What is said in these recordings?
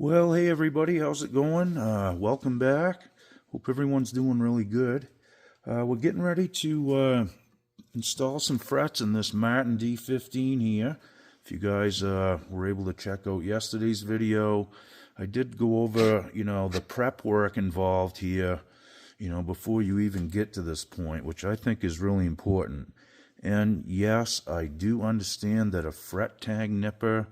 Well, hey everybody, how's it going? Welcome back. Hope everyone's doing really good. We're getting ready to install some frets in this Martin D15 here. If you guys were able to check out yesterday's video, I did go over, the prep work involved here, before you even get to this point, which I think is really important. And yes, I do understand that a fret tang nipper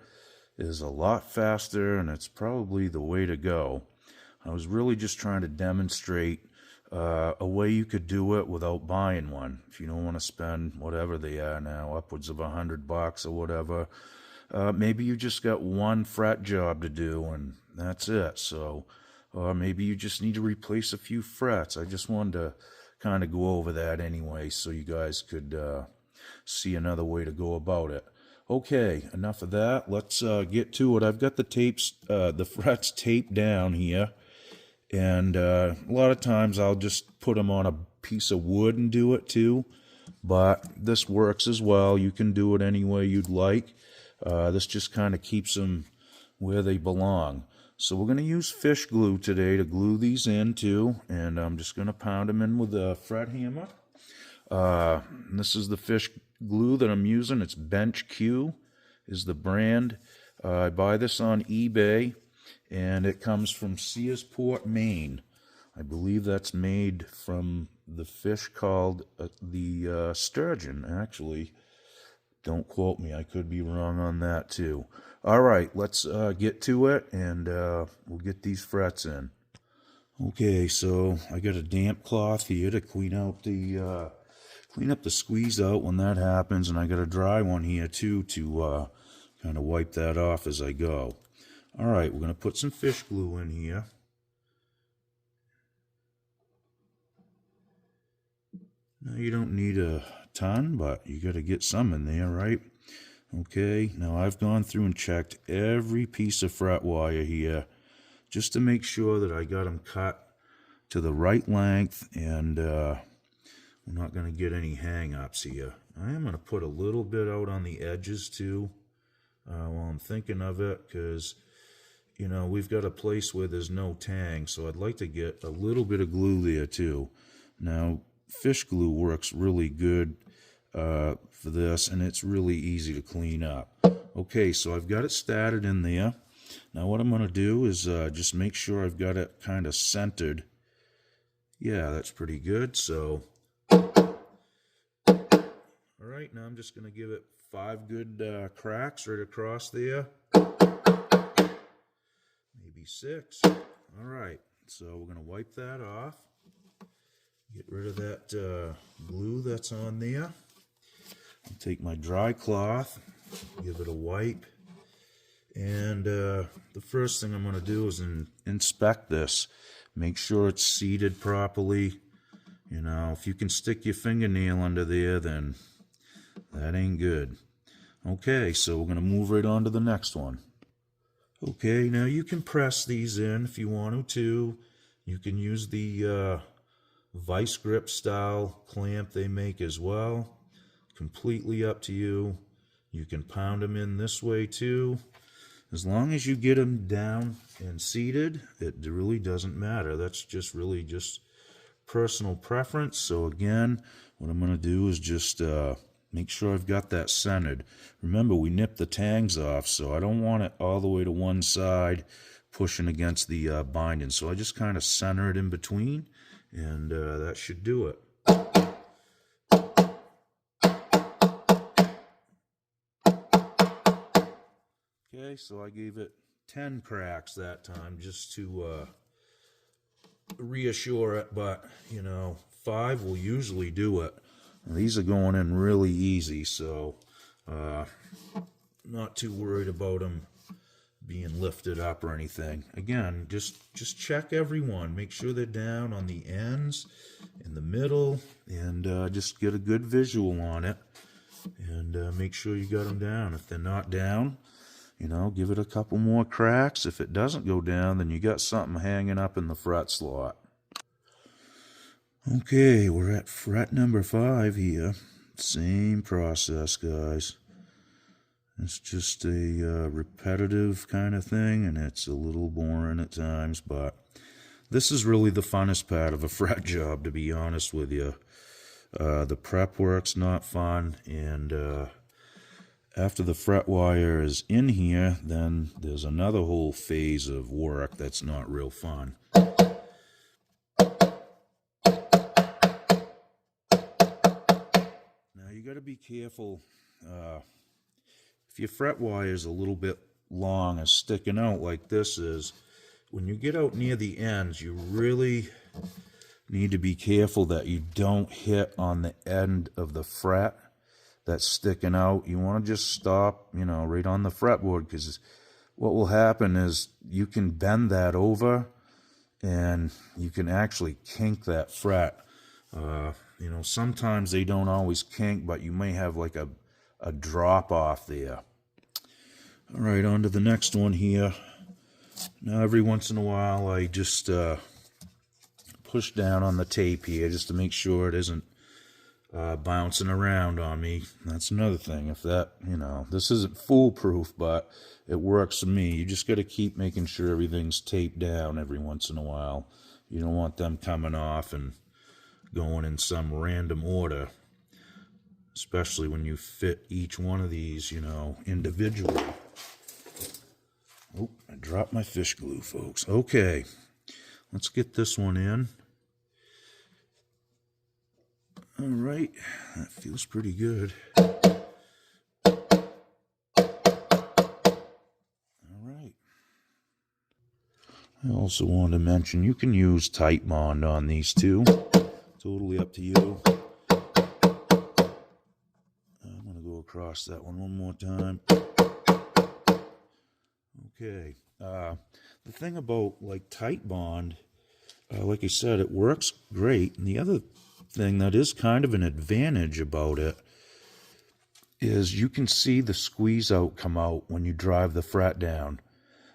is a lot faster, and it's probably the way to go. I was really just trying to demonstrate a way you could do it without buying one. If you don't want to spend whatever they are now, upwards of $100 or whatever, maybe you just got one fret job to do and that's it. So, or maybe you just need to replace a few frets. I just wanted to kind of go over that anyway, so you guys could see another way to go about it. Okay, enough of that. Let's get to it. I've got the frets taped down here, and a lot of times I'll just put them on a piece of wood and do it too, but this works as well. You can do it any way you'd like. This just kind of keeps them where they belong. So we're going to use fish glue today to glue these in too, and I'm just going to pound them in with a fret hammer. This is the fish glue that I'm using. It's Bench Q is the brand. I buy this on eBay, and it comes from Searsport, Maine. I believe that's made from the fish called the sturgeon, actually. Don't quote me. I could be wrong on that too. All right, let's get to it, and we'll get these frets in. Okay, so I got a damp cloth here to clean up the squeeze out when that happens, and I got a dry one here too to kind of wipe that off as I go. All right, we're going to put some fish glue in here. Now you don't need a ton, but you got to get some in there, right? Okay, now I've gone through and checked every piece of fret wire here just to make sure that I got them cut to the right length, and we're not going to get any hang-ups here. I am going to put a little bit out on the edges too while I'm thinking of it, because we've got a place where there's no tang, so I'd like to get a little bit of glue there too. Now fish glue works really good for this, and it's really easy to clean up. Okay, so I've got it started in there. Now what I'm going to do is just make sure I've got it kind of centered. Yeah, that's pretty good. So alright, now I'm just going to give it 5 good cracks right across there. Maybe 6. Alright, so we're going to wipe that off. Get rid of that glue that's on there. I'll take my dry cloth, give it a wipe. And the first thing I'm going to do is inspect this. Make sure it's seated properly. If you can stick your fingernail under there, then that ain't good. Okay, so we're going to move right on to the next one. Okay, now you can press these in if you want to. You can use the vice grip style clamp they make as well. Completely up to you. You can pound them in this way too. As long as you get them down and seated, it really doesn't matter. That's just really just personal preference. So again, what I'm going to do is just make sure I've got that centered. Remember, we nipped the tangs off, so I don't want it all the way to one side pushing against the binding. So I just kind of center it in between, and that should do it. Okay, so I gave it 10 cracks that time just to reassure it, but 5 will usually do it. And these are going in really easy, so not too worried about them being lifted up or anything. Again, just check every one. Make sure they're down on the ends, in the middle, and just get a good visual on it. And make sure you got them down. If they're not down, give it a couple more cracks. If it doesn't go down, then you got something hanging up in the fret slot. Okay, we're at fret number 5 here. Same process, guys. It's just a repetitive kind of thing, and it's a little boring at times, but this is really the funnest part of a fret job, to be honest with you. The prep work's not fun, and after the fret wire is in here, then there's another whole phase of work that's not real fun. Now you got to be careful. If your fret wire is a little bit long and sticking out like this is, when you get out near the ends, you really need to be careful that you don't hit on the end of the fret that's sticking out. You want to just stop, right on the fretboard, because what will happen is you can bend that over and you can actually kink that fret. Sometimes they don't always kink, but you may have like a drop off there. All right, on to the next one here. Now, every once in a while, I just push down on the tape here just to make sure it isn't bouncing around on me. That's another thing. If that, this isn't foolproof, but it works for me. You just got to keep making sure everything's taped down every once in a while. You don't want them coming off and going in some random order, especially when you fit each one of these, individually. Oh, I dropped my fish glue, folks. Okay, let's get this one in. All right, that feels pretty good. All right. I also wanted to mention you can use Titebond on these too. Totally up to you. I'm going to go across that one more time. Okay. The thing about like Titebond, like I said, it works great. And the other thing that is kind of an advantage about it is you can see the squeeze out come out when you drive the fret down.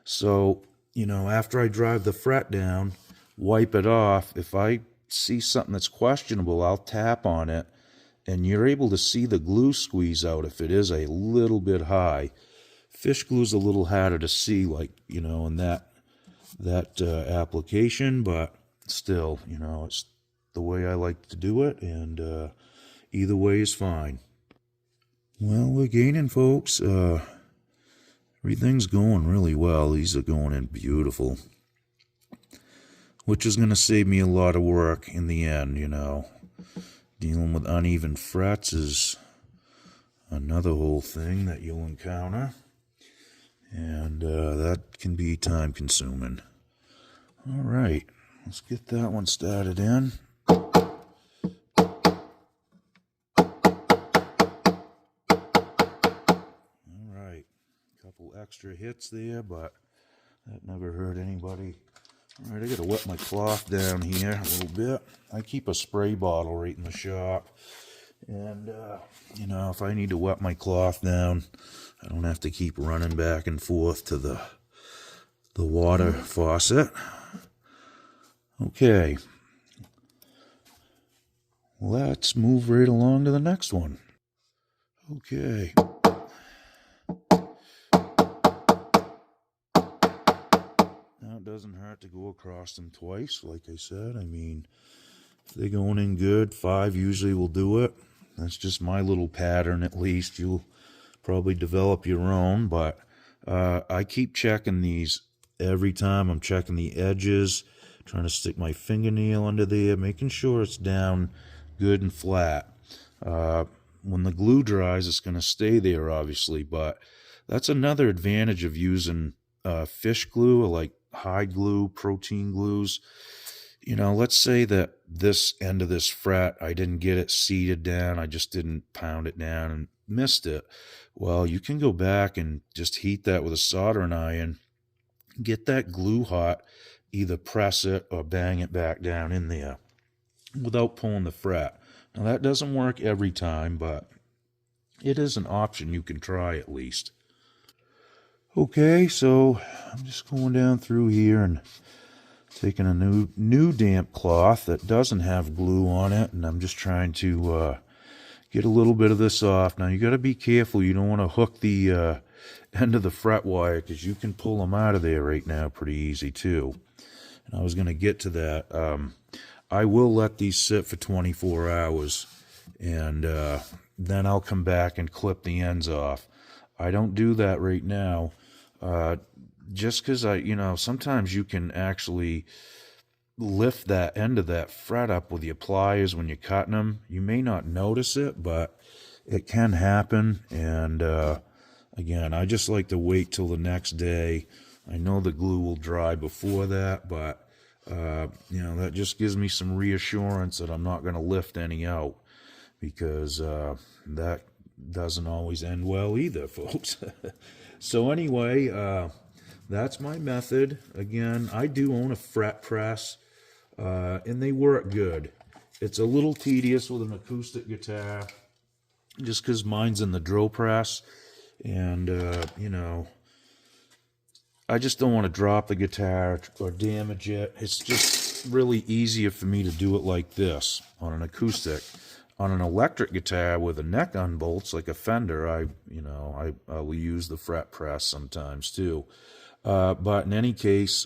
So, after I drive the fret down, wipe it off, if I see something that's questionable, I'll tap on it, and you're able to see the glue squeeze out if it is a little bit high. Fish glue's a little harder to see, like, in that application, but still, it's the way I like to do it, and either way is fine. Well, we're gaining, folks. Everything's going really well. These are going in beautiful, which is going to save me a lot of work in the end, Dealing with uneven frets is another whole thing that you'll encounter, and that can be time consuming. All right, let's get that one started in. All right, a couple extra hits there, but that never hurt anybody. All right, I got to wet my cloth down here a little bit. I keep a spray bottle right in the shop. And, if I need to wet my cloth down, I don't have to keep running back and forth to the water faucet. Okay. Let's move right along to the next one. Okay. Now, it doesn't hurt to go across them twice, like I said. I mean, if they're going in good, 5 usually will do it. That's just my little pattern, at least. You'll probably develop your own, but I keep checking these every time. I'm checking the edges, trying to stick my fingernail under there, making sure it's down good and flat. When the glue dries, it's going to stay there, obviously, but that's another advantage of using fish glue, or like hide glue, protein glues. Let's say that this end of this fret, I didn't get it seated down. I just didn't pound it down and missed it. Well, you can go back and just heat that with a soldering iron, get that glue hot, either press it or bang it back down in there without pulling the fret. Now, that doesn't work every time, but it is an option you can try at least. Okay, so I'm just going down through here and taking a new damp cloth that doesn't have glue on it, and I'm just trying to get a little bit of this off. Now you got to be careful. You don't want to hook the end of the fret wire, because you can pull them out of there right now pretty easy too. And I was going to get to that. I will let these sit for 24 hours, and then I'll come back and clip the ends off. I don't do that right now, just because sometimes you can actually lift that end of that fret up with your pliers when you're cutting them. You may not notice it, but it can happen. And again, I just like to wait till the next day. I know the glue will dry before that, but that just gives me some reassurance that I'm not going to lift any out, because that doesn't always end well either, folks. So anyway, that's my method. Again, I do own a fret press, and they work good. It's a little tedious with an acoustic guitar, just because mine's in the drill press, and I just don't want to drop the guitar or damage it. It's just really easier for me to do it like this on an acoustic. On an electric guitar with a neck unbolts like a Fender, I will use the fret press sometimes too. But in any case,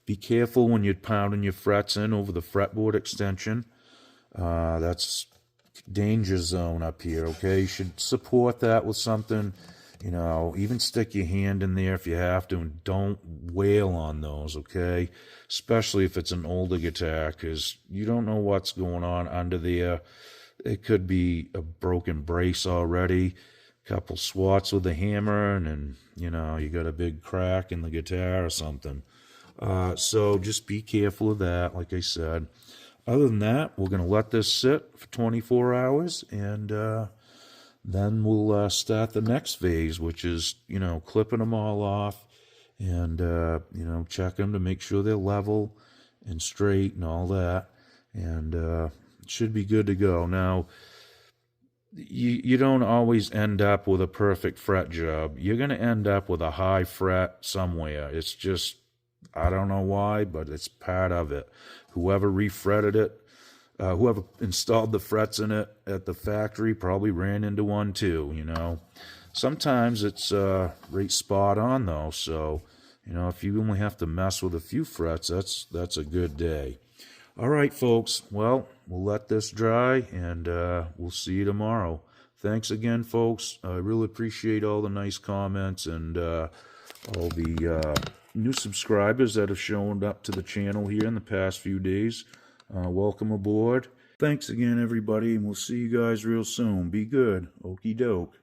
be careful when you're pounding your frets in over the fretboard extension. That's danger zone up here, okay? You should support that with something. Even stick your hand in there if you have to, and don't wail on those, okay? Especially if it's an older guitar, because you don't know what's going on under there. It could be a broken brace already, a couple swats with a hammer, and then, you got a big crack in the guitar or something. So just be careful of that, like I said. Other than that, we're going to let this sit for 24 hours, and then we'll start the next phase, which is, clipping them all off and, check them to make sure they're level and straight and all that. And it should be good to go. Now, you don't always end up with a perfect fret job. You're going to end up with a high fret somewhere. It's just, I don't know why, but it's part of it. Whoever refretted it, whoever installed the frets in it at the factory probably ran into one too, Sometimes it's right spot on though, so, if you only have to mess with a few frets, that's a good day. All right, folks, well, we'll let this dry, and we'll see you tomorrow. Thanks again, folks. I really appreciate all the nice comments and all the new subscribers that have shown up to the channel here in the past few days. Welcome aboard. Thanks again, everybody, and we'll see you guys real soon. Be good. Okie doke.